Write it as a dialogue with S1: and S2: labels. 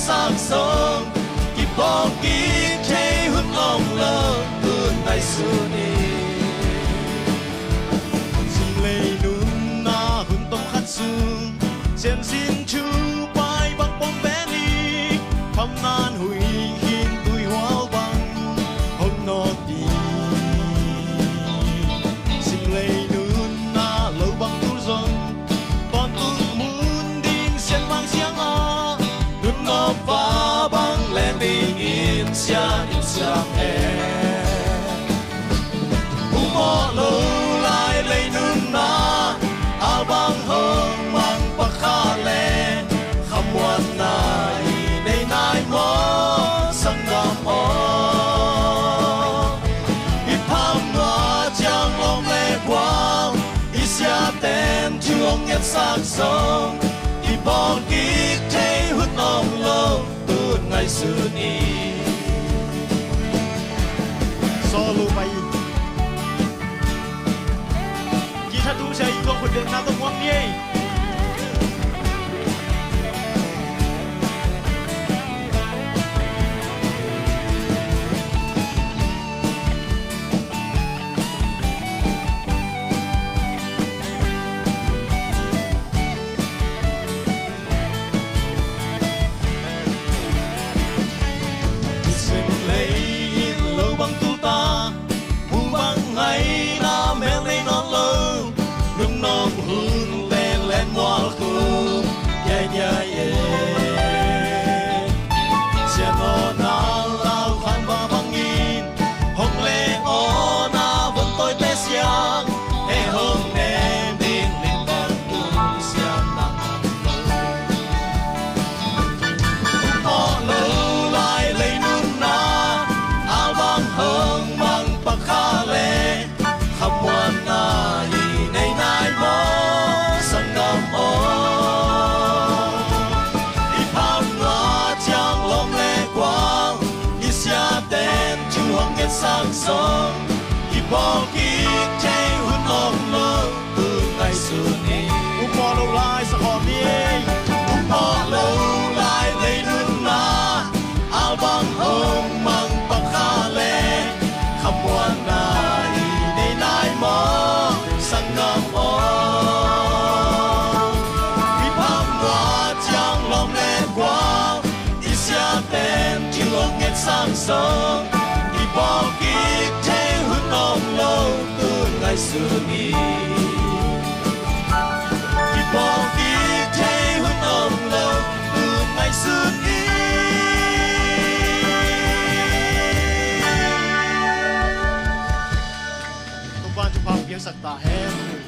S1: sang sông kịp bỏ ký thế hút lòng lơ ơn ngày xưa đi xin lấy nún na hôn tông khát sương xem xin chú bay băng bóng bé đi thăm nan hủy hiên tuổi hoa băng hôm nọ đi xin lấy nún na lâu băng tu rong còn tu muốn đinh xem mang xiang a nún ngọc và băng lên bình yên xa em mò lâu lại lấy nún na ao băng hương mang bạc khá lên khăm muôn nai nay nai mò sang ngam o ít tham ngõ chẳng lòng lệ quang ít xa tên chuông nhật sang sông ít bỏ ký thế hút lòng lâu từ ngày xưa đi solo bay kita tu saya ikut benda nak tengok ni. sang sông kịp bỏ ký thế hút lòng lâu từ ngày xưa đi mò lâu lại sao họ đi mò lâu lại lấy nút na áo băng hồng mang băng khá lệ khăm muôn nai để nai mò sang ngam o vì phàm hoa chẳng lòng lệ quang đi xa tên chưa nghe sang sông bỏ ký thế hút lòng lâu từ ngày xưa đi bỏ ký thế hút lòng lâu từ ngày xưa đi công quan chụp phim viếng sạch tả hết